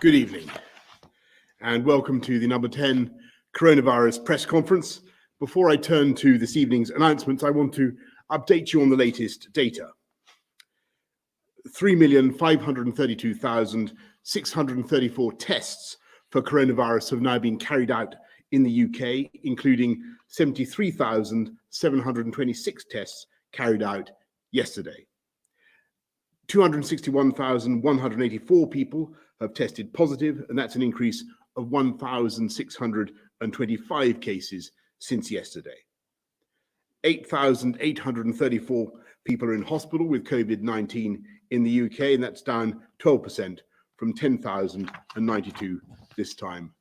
Good evening and welcome to the number 10 coronavirus press conference. Before I turn to this evening's announcements, I want to update you on the latest data. 3,532,634 tests for coronavirus have now been carried out in the UK, including 73,726 tests carried out yesterday. 261,184 people have tested positive, and that's an increase of 1,625 cases since yesterday. 8,834 people are in hospital with COVID-19 in the UK, and that's down 12% from 10,092 this time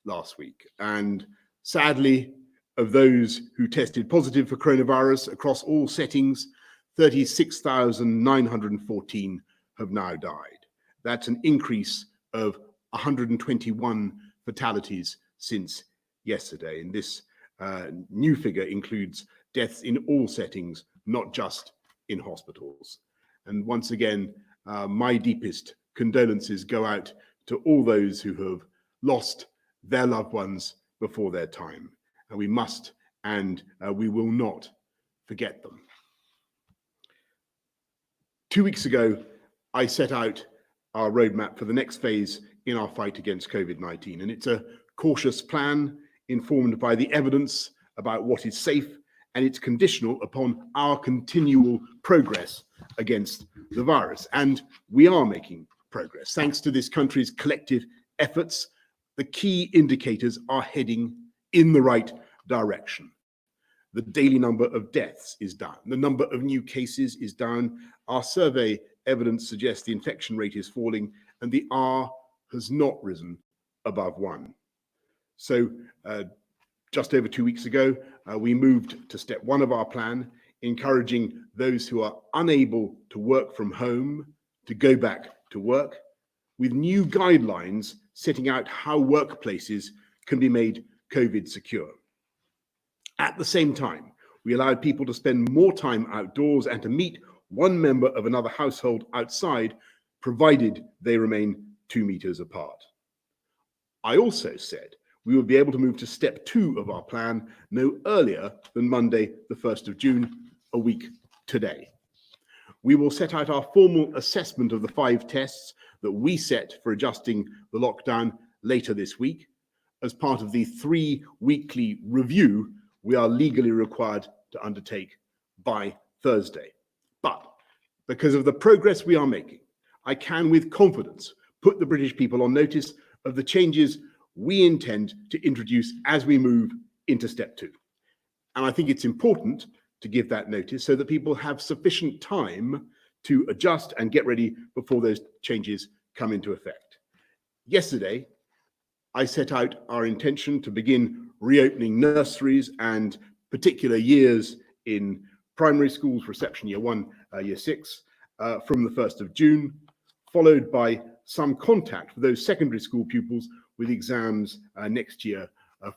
last week. And sadly, of those who tested positive for coronavirus across all settings, 36,914 have now died. That's an increase of 121 fatalities since yesterday. And this new figure includes deaths in all settings, not just in hospitals. And once again, my deepest condolences go out to all those who have lost their loved ones before their time. And we must and we will not forget them. 2 weeks ago, I set out our roadmap for the next phase in our fight against COVID-19. And it's a cautious plan informed by the evidence about what is safe, and it's conditional upon our continual progress against the virus. And we are making progress. Thanks to this country's collective efforts, the key indicators are heading in the right direction. The daily number of deaths is down. The number of new cases is down. Our survey evidence suggests the infection rate is falling, and the R has not risen above 1. So just over 2 weeks ago, we moved to step 1 of our plan, encouraging those who are unable to work from home to go back to work, with new guidelines setting out how workplaces can be made COVID secure. At the same time, we allowed people to spend more time outdoors and to meet one member of another household outside, provided they remain 2 meters apart. I also said we would be able to move to step 2 of our plan no earlier than Monday, the 1st of June, a week today. We will set out our formal assessment of the 5 tests that we set for adjusting the lockdown later this week as part of the 3-weekly review we are legally required to undertake by Thursday. But because of the progress we are making, I can with confidence put the British people on notice of the changes we intend to introduce as we move into step 2. And I think it's important to give that notice so that people have sufficient time to adjust and get ready before those changes come into effect. Yesterday, I set out our intention to begin reopening nurseries and particular years in primary schools, reception year 1, year 6, from the 1st of June, followed by some contact for those secondary school pupils with exams next year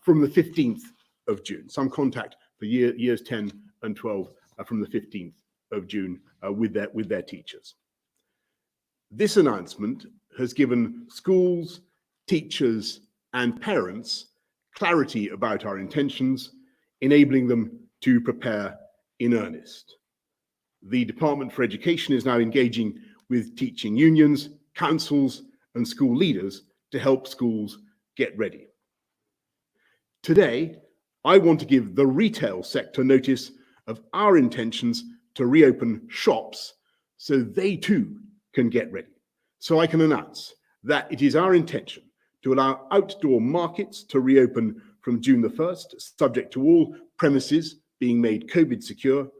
from the 15th of June. Some contact for years 10 and 12 from the 15th of June with their teachers. This announcement has given schools, teachers, and parents clarity about our intentions, enabling them to prepare in earnest. The Department for Education is now engaging with teaching unions, councils, and school leaders to help schools get ready. Today, I want to give the retail sector notice of our intentions to reopen shops so they too can get ready. So I can announce that it is our intention to allow outdoor markets to reopen from June the 1st, subject to all premises being made COVID secure,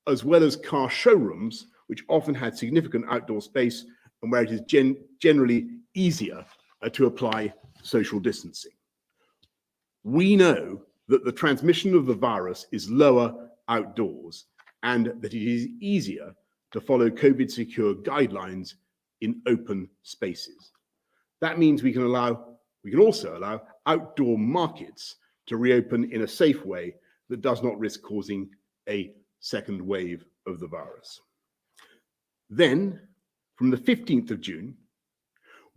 as well as car showrooms, which often had significant outdoor space and where it is generally easier to apply social distancing. We know that the transmission of the virus is lower outdoors and that it is easier to follow COVID secure guidelines in open spaces. That means we can also allow outdoor markets to reopen in a safe way that does not risk causing a second wave of the virus. Then, from the 15th of June,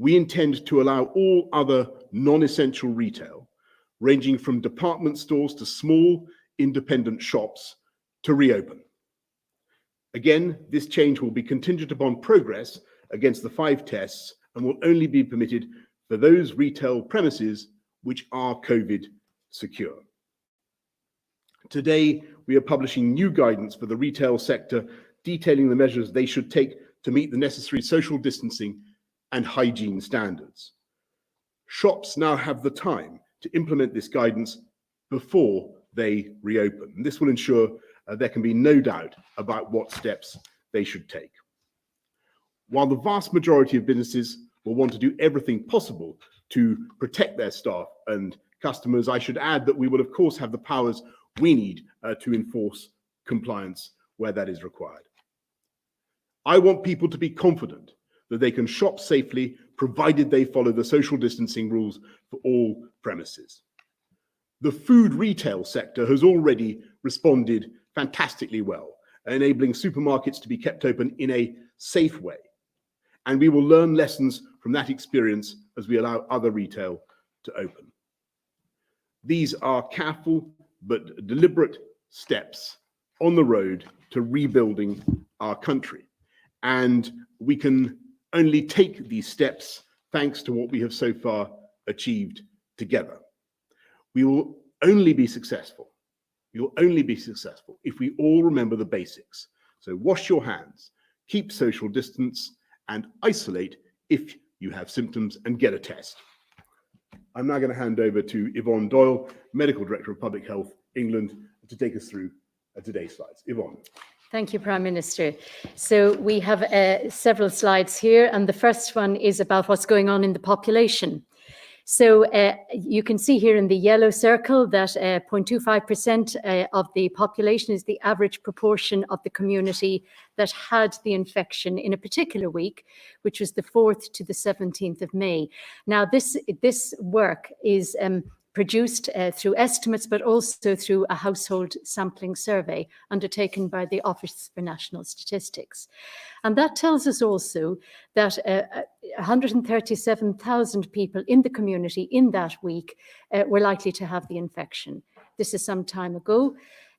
we intend to allow all other non-essential retail, ranging from department stores to small independent shops, to reopen. Again, this change will be contingent upon progress against the 5 tests and will only be permitted for those retail premises which are COVID secure. Today, we are publishing new guidance for the retail sector, detailing the measures they should take to meet the necessary social distancing and hygiene standards. Shops now have the time to implement this guidance before they reopen. And this will ensure there can be no doubt about what steps they should take. While the vast majority of businesses will want to do everything possible to protect their staff and customers, I should add that we will of course have the powers we need to enforce compliance where that is required. I want people to be confident that they can shop safely, provided they follow the social distancing rules for all premises. The food retail sector has already responded fantastically well, enabling supermarkets to be kept open in a safe way. And we will learn lessons from that experience as we allow other retail to open. These are careful but deliberate steps on the road to rebuilding our country. And we can only take these steps thanks to what we have so far achieved together. We will only be successful. We will only be successful if we all remember the basics. So wash your hands, keep social distance, and isolate if you have symptoms, and get a test. I'm now going to hand over to Yvonne Doyle, Medical Director of Public Health England, to take us through today's slides. Yvonne. Thank you, Prime Minister. So we have several slides here, and the first one is about what's going on in the population. So you can see here in the yellow circle that 0.25% of the population is the average proportion of the community that had the infection in a particular week, which was the 4th to the 17th of May. Now, this work is produced through estimates, but also through a household sampling survey undertaken by the Office for National Statistics. And that tells us also that 137,000 people in the community in that week were likely to have the infection. This is some time ago.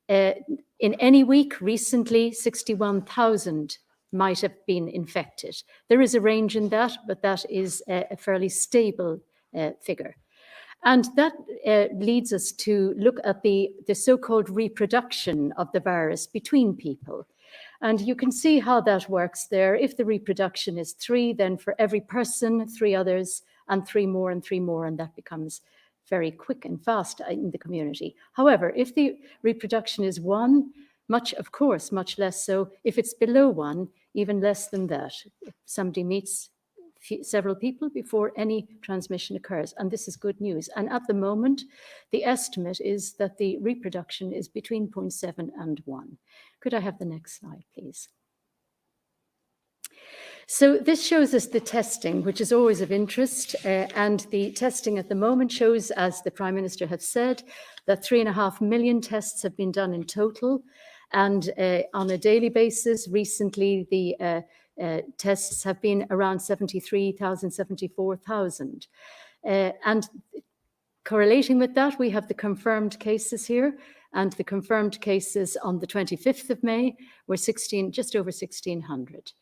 In any week recently, 61,000 might have been infected. There is a range in that, but that is a fairly stable figure. And that leads us to look at the so-called reproduction of the virus between people. And you can see how that works there. If the reproduction is 3, then for every person, 3 others, and 3 more, and that becomes very quick and fast in the community. However, if the reproduction is 1, much less so. If it's below 1, even less than that. If somebody meets several people before any transmission occurs, and this is good news. And at the moment, the estimate is that the reproduction is between 0.7 and 1. Could I have the next slide, please? So this shows us the testing, which is always of interest, and the testing at the moment shows, as the Prime Minister has said, that 3.5 million tests have been done in total, and on a daily basis, recently the tests have been around 73,000, 74,000. And correlating with that, we have the confirmed cases here, and the confirmed cases on the 25th of May were just over 1,600.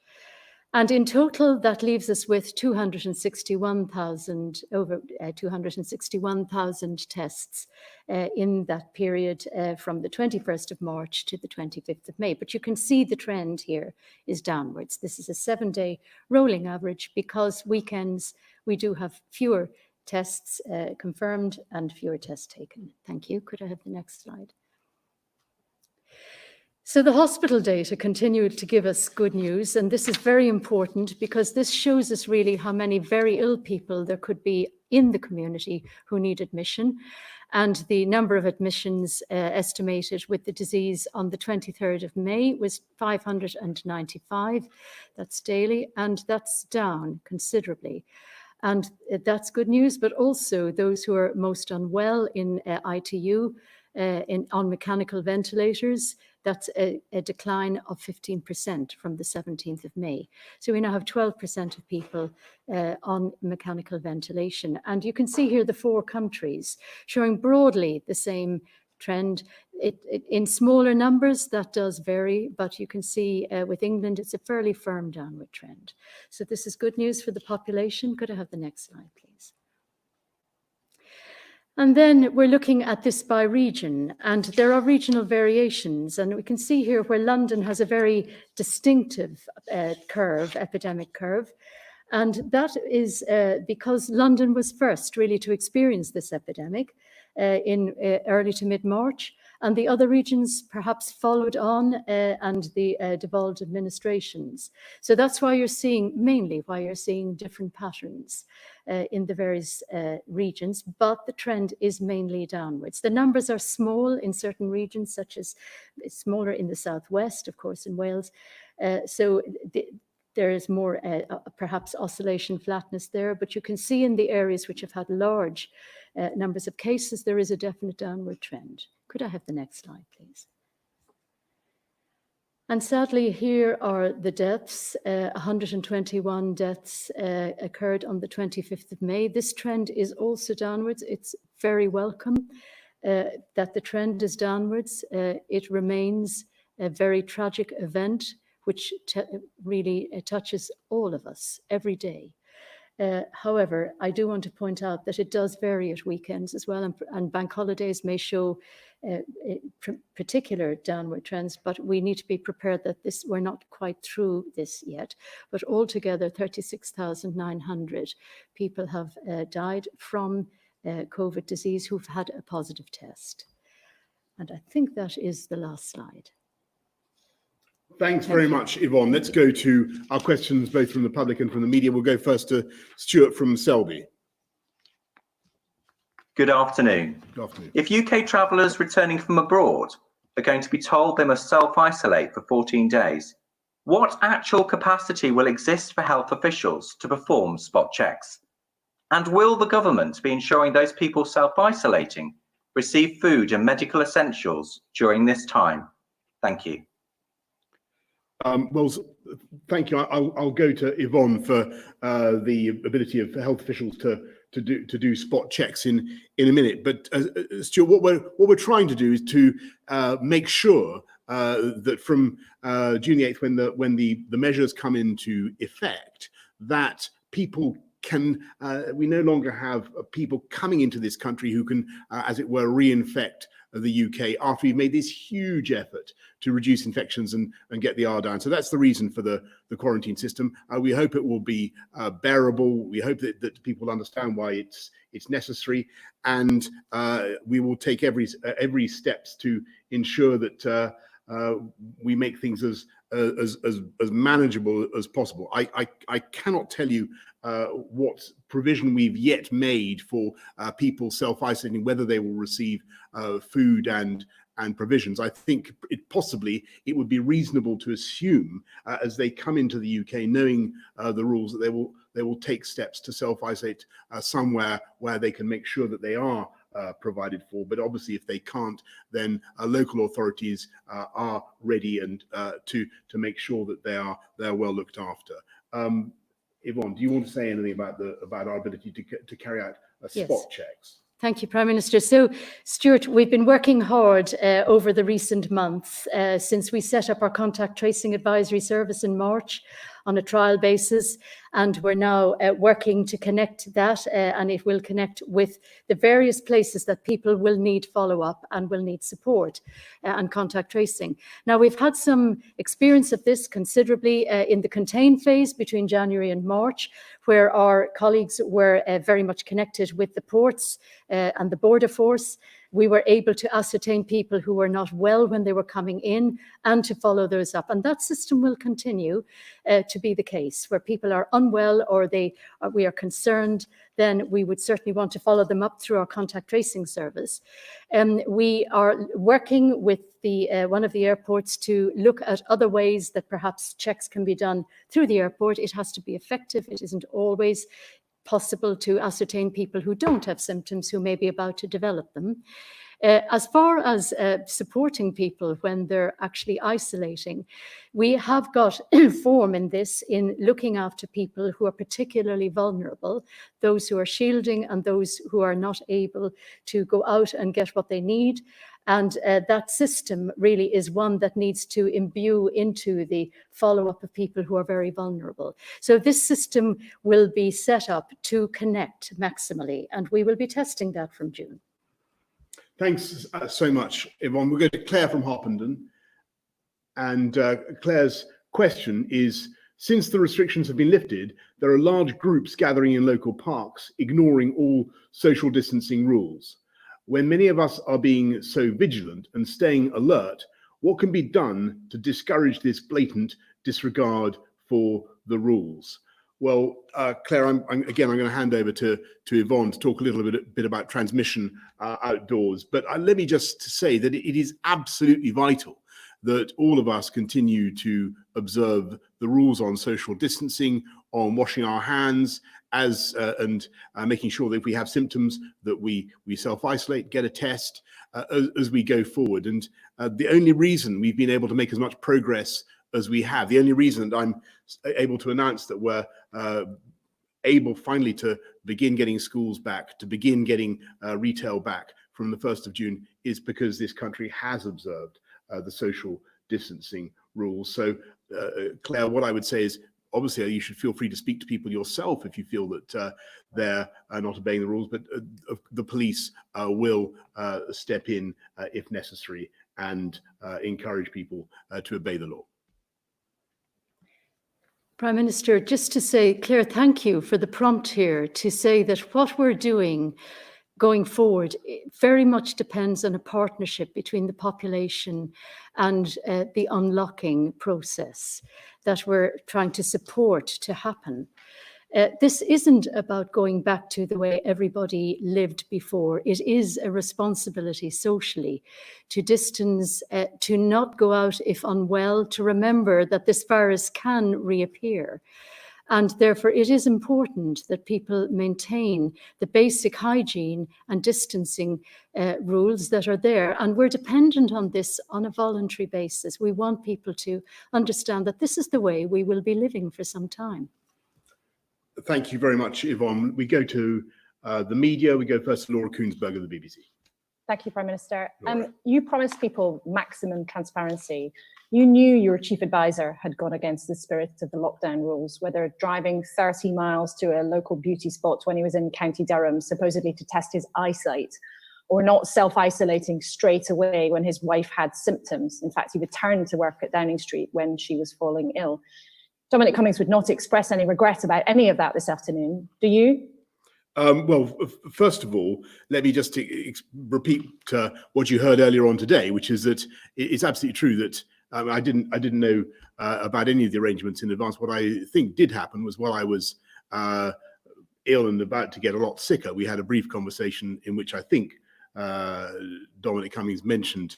And in total, that leaves us with 261,000, over 261,000 tests in that period from the 21st of March to the 25th of May. But you can see the trend here is downwards. This is a 7-day rolling average, because weekends we do have fewer tests confirmed and fewer tests taken. Thank you. Could I have the next slide? So the hospital data continued to give us good news, and this is very important because this shows us really how many very ill people there could be in the community who need admission. And the number of admissions estimated with the disease on the 23rd of May was 595. That's daily, and that's down considerably. And that's good news, but also those who are most unwell in ITU, on mechanical ventilators, That's a decline of 15% from the 17th of May. So we now have 12% of people on mechanical ventilation. And you can see here the 4 countries showing broadly the same trend. In smaller numbers, that does vary, but you can see with England, it's a fairly firm downward trend. So this is good news for the population. Could I have the next slide, please? And then we're looking at this by region, and there are regional variations. And we can see here where London has a very distinctive epidemic curve. And that is because London was first really to experience this epidemic in early to mid-March, and the other regions perhaps followed on and the devolved administrations. So that's why you're seeing, mainly why you're seeing different patterns in the various regions, but the trend is mainly downwards. The numbers are small in certain regions, such as it's smaller in the southwest, of course, in Wales. There is more perhaps oscillation flatness there, but you can see in the areas which have had large numbers of cases, there is a definite downward trend. Could I have the next slide, please? And sadly, here are the deaths. 121 deaths occurred on the 25th of May. This trend is also downwards. It's very welcome that the trend is downwards. It remains a very tragic event, which really touches all of us every day. However, I do want to point out that it does vary at weekends as well, and bank holidays may show particular downward trends, but we need to be prepared that we're not quite through this yet. But altogether, 36,900 people have died from COVID disease who've had a positive test. And I think that is the last slide. Thanks very much, Yvonne. Let's go to our questions, both from the public and from the media. We'll go first to Stuart from Selby. Good afternoon. Good afternoon. If UK travellers returning from abroad are going to be told they must self-isolate for 14 days, what actual capacity will exist for health officials to perform spot checks? And will the government be ensuring those people self-isolating receive food and medical essentials during this time? Thank you. Well, thank you. I'll go to Yvonne for the ability of health officials to do spot checks in a minute. But Stuart, what we're trying to do is to make sure that from June the 8th, when the measures come into effect, that people can we no longer have people coming into this country who can, as it were, reinfect the UK after we've made this huge effort to reduce infections and get the R down. So that's the reason for the quarantine system. We hope it will be bearable. We hope that people understand why it's necessary, and we will take every steps to ensure that we make things as manageable as possible. I cannot tell you what provision we've yet made for people self-isolating, whether they will receive food and provisions. I think it would be reasonable to assume as they come into the UK, knowing the rules, that they will take steps to self-isolate somewhere where they can make sure that they are provided for. But obviously, if they can't, then local authorities are ready and to make sure that they're well looked after. Yvonne, do you want to say anything about our ability to carry out spot checks? Thank you, Prime Minister. So, Stuart, we've been working hard over the recent months since we set up our contact tracing advisory service in March on a trial basis, and we're now working to connect that, and it will connect with the various places that people will need follow-up and will need support and contact tracing. Now, we've had some experience of this considerably in the contain phase between January and March, where our colleagues were very much connected with the ports and the border force. We were able to ascertain people who were not well when they were coming in and to follow those up. And that system will continue to be the case. Where people are unwell or we are concerned, then we would certainly want to follow them up through our contact tracing service. We are working with one of the airports to look at other ways that perhaps checks can be done through the airport. It has to be effective. It isn't always possible to ascertain people who don't have symptoms, who may be about to develop them. As far as supporting people when they're actually isolating, we have got form in this in looking after people who are particularly vulnerable, those who are shielding and those who are not able to go out and get what they need. And that system really is one that needs to imbue into the follow-up of people who are very vulnerable. So this system will be set up to connect maximally, and we will be testing that from June. Thanks so much, Yvonne. We'll go to Claire from Harpenden. And Claire's question is, since the restrictions have been lifted, there are large groups gathering in local parks, ignoring all social distancing rules. When many of us are being so vigilant and staying alert, what can be done to discourage this blatant disregard for the rules? Well, Claire, I'm going to hand over to Yvonne to talk a little bit about transmission outdoors. But let me just say that it is absolutely vital that all of us continue to observe the rules on social distancing, on washing our hands, and making sure that if we have symptoms that we self-isolate, get a test as we go forward. And the only reason we've been able to make as much progress as we have, the only reason that I'm able to announce that we're able finally to begin getting schools back, to begin getting retail back from the 1st of June is because this country has observed the social distancing rules. So Claire, what I would say is, obviously, you should feel free to speak to people yourself if you feel that they're not obeying the rules, but the police will step in if necessary and encourage people to obey the law. Prime Minister, just to say, Claire, thank you for the prompt here to say that what we're doing going forward very much depends on a partnership between the population and the unlocking process that we're trying to support to happen. This isn't about going back to the way everybody lived before. It is a responsibility socially to distance, to not go out if unwell, to remember that this virus can reappear. And therefore, it is important that people maintain the basic hygiene and distancing rules that are there. And we're dependent on this on a voluntary basis. We want people to understand that this is the way we will be living for some time. Thank you very much, Yvonne. We go to the media. We go first to Laura Koonsberg of the BBC. Thank you, Prime Minister. You promised people maximum transparency. You knew your chief advisor had gone against the spirit of the lockdown rules, whether driving 30 miles to a local beauty spot when he was in County Durham, supposedly to test his eyesight, or not self-isolating straight away when his wife had symptoms. In fact, he returned to work at Downing Street when she was falling ill. Dominic Cummings would not express any regret about any of that this afternoon. Do you? Well, first of all, let me just repeat what you heard earlier on today, which is that it's absolutely true that I didn't know about any of the arrangements in advance. What I think did happen was while I was ill and about to get a lot sicker, we had a brief conversation in which I think Dominic Cummings mentioned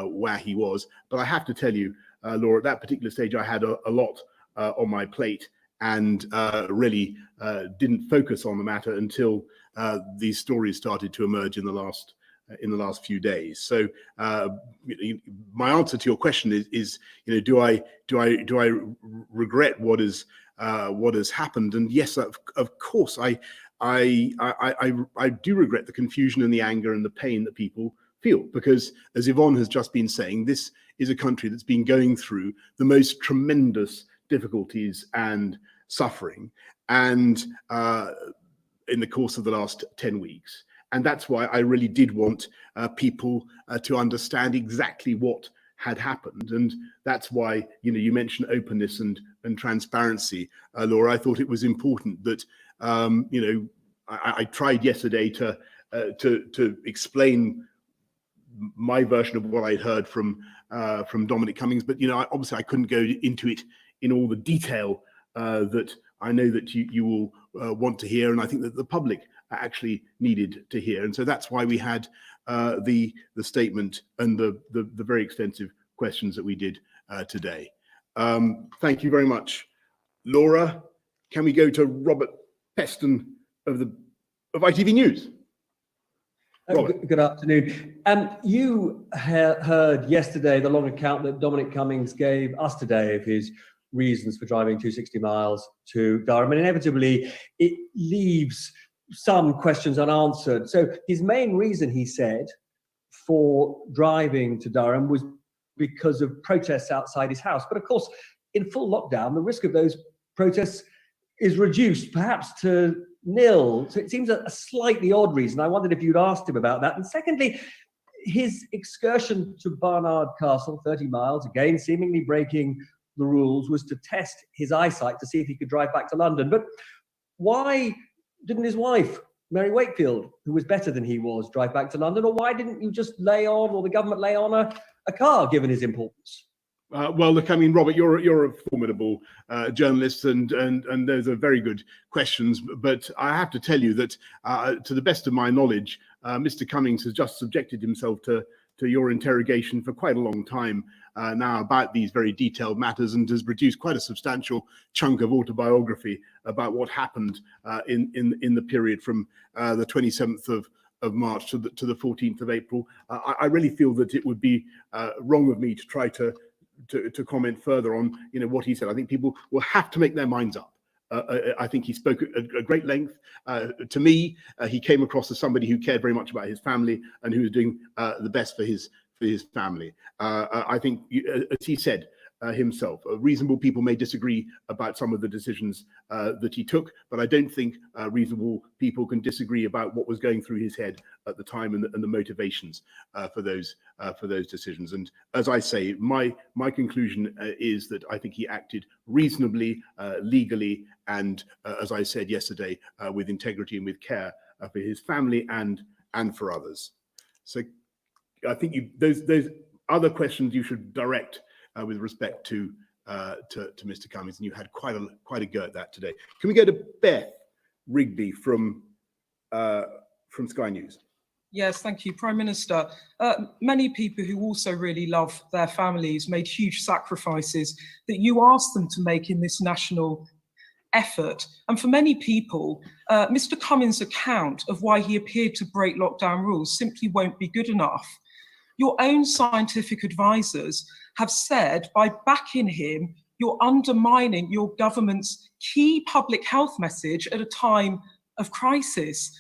where he was. But I have to tell you, Laura, at that particular stage, I had a lot on my plate and really didn't focus on the matter until these stories started to emerge in the last few days. So my answer to your question is do I regret what has happened? And yes, of course, I do regret the confusion and the anger and the pain that people feel, because as Yvonne has just been saying, this is a country that's been going through the most tremendous difficulties and suffering and in the course of the last 10 weeks. And that's why I really did want people to understand exactly what had happened. And that's why, you mentioned openness and transparency, Laura. I thought it was important that, I tried yesterday to explain my version of what I'd heard from Dominic Cummings, but obviously I couldn't go into it in all the detail that I know that you will want to hear, and I think that the public actually needed to hear. And so that's why we had the statement and the very extensive questions that we did today. Thank you very much, Laura. Can we go to Robert Peston of ITV News? Robert. Good afternoon. You heard yesterday the long account that Dominic Cummings gave us today of his reasons for driving 260 miles to Durham, and inevitably it leaves some questions unanswered. So his main reason, he said, for driving to Durham was because of protests outside his house. But of course, in full lockdown, the risk of those protests is reduced perhaps to nil. So it seems a slightly odd reason. I wondered if you'd asked him about that. And secondly, his excursion to Barnard Castle, 30 miles, again, seemingly breaking the rules, was to test his eyesight to see if he could drive back to London. But why didn't his wife, Mary Wakefield, who was better than he was, drive back to London? Or why didn't you just lay on, or the government lay on a car, given his importance? Well, look, I mean, Robert, you're a formidable journalist, and those are very good questions. But I have to tell you that, to the best of my knowledge, Mr. Cummings has just subjected himself to your interrogation for quite a long time now about these very detailed matters, and has produced quite a substantial chunk of autobiography about what happened in the period from the 27th of March to the 14th of April. I really feel that it would be wrong of me to try to comment further on what he said. I think people will have to make their minds up. I think he spoke at great length. To me, he came across as somebody who cared very much about his family and who was doing the best for his family. I think, as he said himself, reasonable people may disagree about some of the decisions that he took, but I don't think reasonable people can disagree about what was going through his head at the time and the motivations for those decisions. And as I say, my conclusion is that I think he acted reasonably, legally, and as I said yesterday, with integrity and with care for his family and for others. So I think those other questions you should direct with respect to Mr. Cummings, and you had quite a go at that today. Can we go to Beth Rigby from Sky News? Yes, thank you, Prime Minister. Many people who also really love their families made huge sacrifices that you asked them to make in this national effort. And for many people, Mr. Cummings' account of why he appeared to break lockdown rules simply won't be good enough. Your own scientific advisors have said by backing him, you're undermining your government's key public health message at a time of crisis.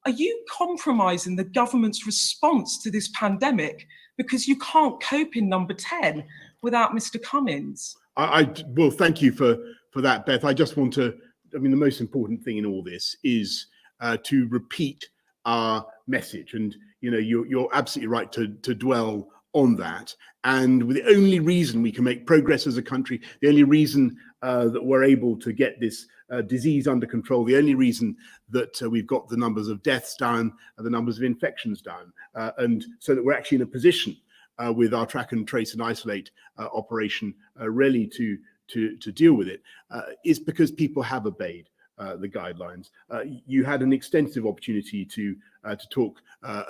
Are you compromising the government's response to this pandemic because you can't cope in number 10 without Mr. Cummings? Well, thank you for that, Beth. I just want to, the most important thing in all this is to repeat our message. And, you're absolutely right to dwell on that. And the only reason we can make progress as a country, the only reason that we're able to get this disease under control, the only reason that we've got the numbers of deaths down and the numbers of infections down, and so that we're actually in a position with our track and trace and isolate operation really to deal with it, is because people have obeyed the guidelines. You had an extensive opportunity to talk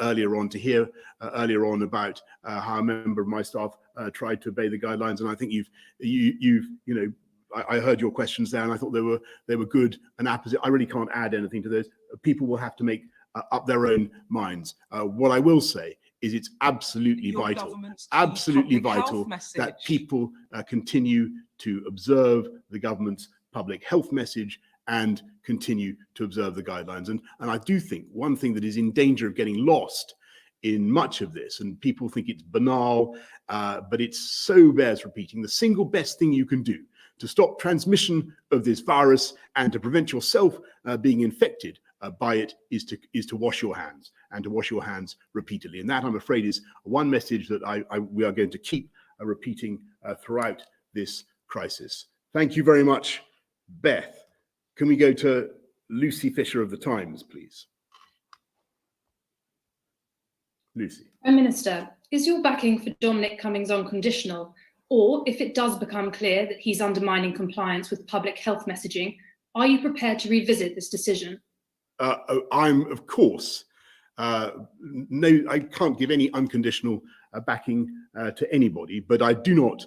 earlier on, to hear earlier on about how a member of my staff tried to obey the guidelines, and I think I heard your questions there, and I thought they were good and apposite. I really can't add anything to those. People will have to make up their own minds. What I will say is it's absolutely vital that people continue to observe the government's public health message and continue to observe the guidelines. And I do think one thing that is in danger of getting lost in much of this, and people think it's banal, but it so bears repeating, the single best thing you can do to stop transmission of this virus and to prevent yourself being infected by it is to wash your hands, and to wash your hands repeatedly. And that, I'm afraid, is one message that we are going to keep repeating throughout this crisis. Thank you very much, Beth. Can we go to Lucy Fisher of The Times, please? Lucy. Prime Minister, is your backing for Dominic Cummings unconditional? Or if it does become clear that he's undermining compliance with public health messaging, are you prepared to revisit this decision? I'm, of course, no, I can't give any unconditional backing to anybody, but I do not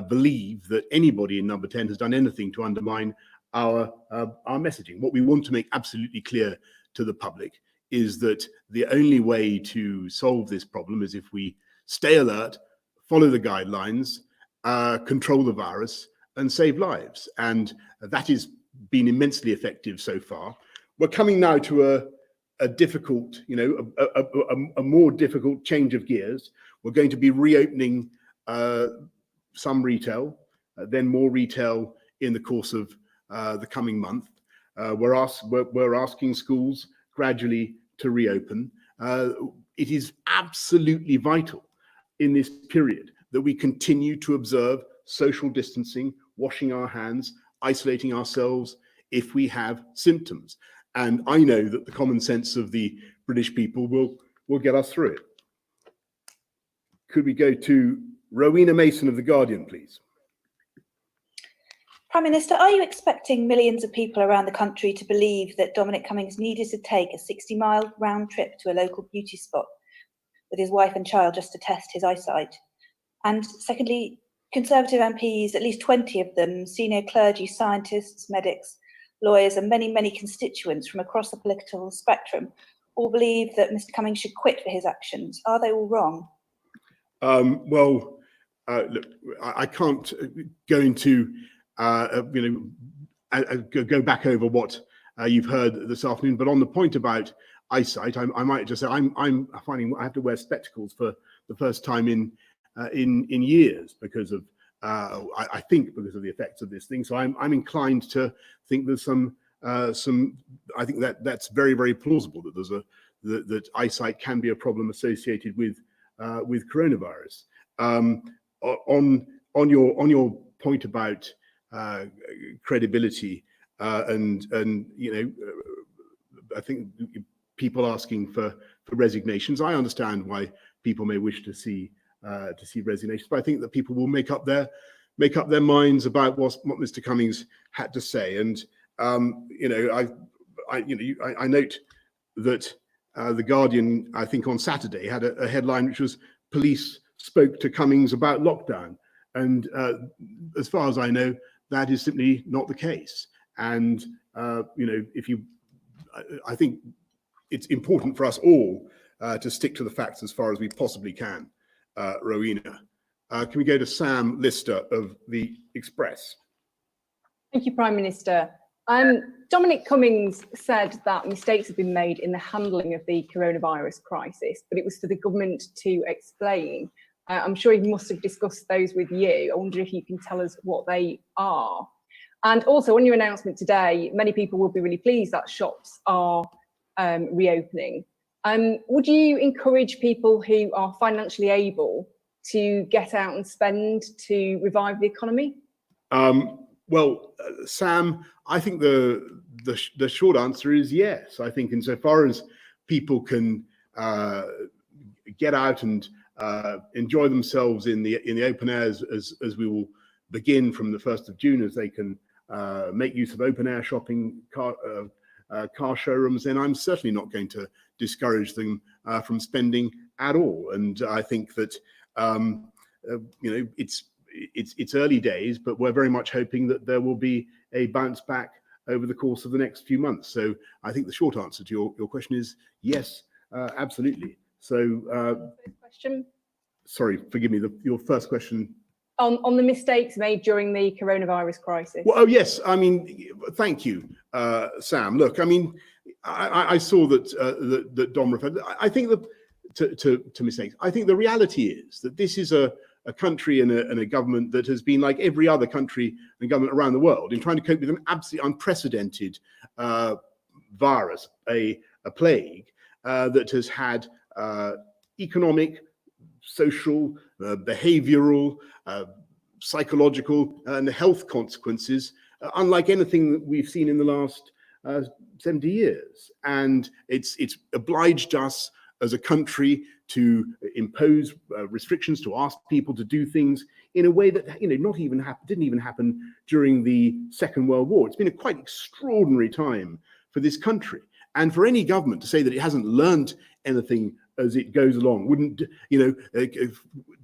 believe that anybody in number 10 has done anything to undermine our messaging. What we want to make absolutely clear to the public is that the only way to solve this problem is if we stay alert, follow the guidelines, control the virus, and save lives. And that has been immensely effective so far. We're coming now to a difficult, a more difficult change of gears. We're going to be reopening some retail, then more retail in the course of the coming month. We're asking schools gradually to reopen. It is absolutely vital in this period that we continue to observe social distancing, washing our hands, isolating ourselves if we have symptoms. And I know that the common sense of the British people will get us through it. Could we go to Rowena Mason of The Guardian, please? Prime Minister, are you expecting millions of people around the country to believe that Dominic Cummings needed to take a 60-mile round trip to a local beauty spot with his wife and child just to test his eyesight? And secondly, Conservative MPs, at least 20 of them, senior clergy, scientists, medics, lawyers, and many, many constituents from across the political spectrum, all believe that Mr. Cummings should quit for his actions. Are they all wrong? Look, I can't go into go back over what you've heard this afternoon, but on the point about eyesight, I might just say I'm finding I have to wear spectacles for the first time in years because of I think because of the effects of this thing. So I'm inclined to think there's some I think that's very, very plausible that there's that eyesight can be a problem associated with coronavirus. On your point about credibility and I think people asking for resignations. I understand why people may wish to see resignations, but I think that people will make up their minds about what Mr. Cummings had to say. And I note that the Guardian, I think on Saturday, had a headline which was "Police spoke to Cummings about lockdown," and as far as I know, that is simply not the case. And I think it's important for us all to stick to the facts as far as we possibly can. Rowena, can we go to Sam Lister of The Express? Thank you, Prime Minister. Dominic Cummings said that mistakes have been made in the handling of the coronavirus crisis, but it was for the government to explain. I'm sure he must have discussed those with you. I wonder if you can tell us what they are. And also, on your announcement today, many people will be really pleased that shops are reopening. Would you encourage people who are financially able to get out and spend to revive the economy? Well, Sam, I think the short answer is yes. I think insofar as people can get out and enjoy themselves in the open air as we will begin from the 1st of June, as they can make use of open air shopping, car showrooms, then I'm certainly not going to discourage them from spending at all. And I think that it's early days, but we're very much hoping that there will be a bounce back over the course of the next few months. So I think the short answer to your question is yes, absolutely. So question. Sorry, forgive me, your first question. On the mistakes made during the coronavirus crisis. Well, oh yes, I mean, thank you, Sam. Look, I mean, I saw that Dom referred. I think that to mistakes. I think the reality is that this is a country and a government that has been like every other country and government around the world in trying to cope with an absolutely unprecedented virus, a plague that has had economic, social, behavioral, psychological, and health consequences unlike anything that we've seen in the last 70 years. And it's obliged us as a country to impose restrictions, to ask people to do things in a way that didn't even happen during the Second World War. It's been a quite extraordinary time for this country, and for any government to say that it hasn't learned anything as it goes along,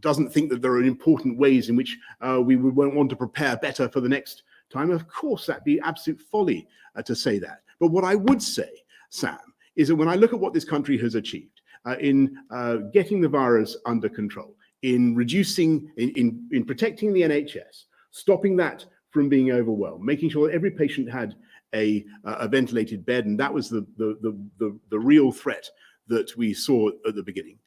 doesn't think that there are important ways in which we would want to prepare better for the next time. Of course, that'd be absolute folly to say that. But what I would say, Sam, is that when I look at what this country has achieved in getting the virus under control, in reducing, in protecting the NHS, stopping that from being overwhelmed, making sure that every patient had a ventilated bed, and that was the real threat that we saw at the beginning.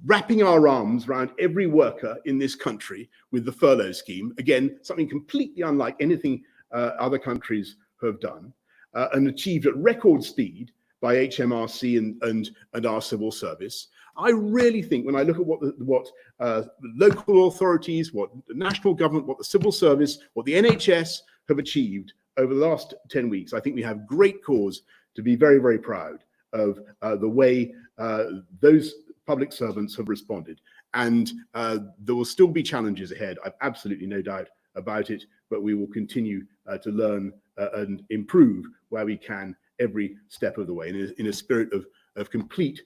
Wrapping our arms around every worker in this country with the furlough scheme, again, something completely unlike anything other countries have done, and achieved at record speed by HMRC and our civil service. I really think when I look at what local authorities, what the national government, what the civil service, what the NHS have achieved over the last 10 weeks, I think we have great cause to be very, very proud of the way those public servants have responded. And there will still be challenges ahead. I've absolutely no doubt about it, but we will continue to learn and improve where we can every step of the way in a spirit of complete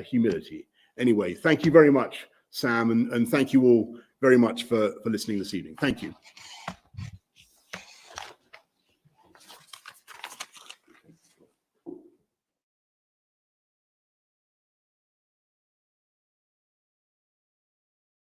humility. Anyway, thank you very much, Sam, and thank you all very much for listening this evening. Thank you.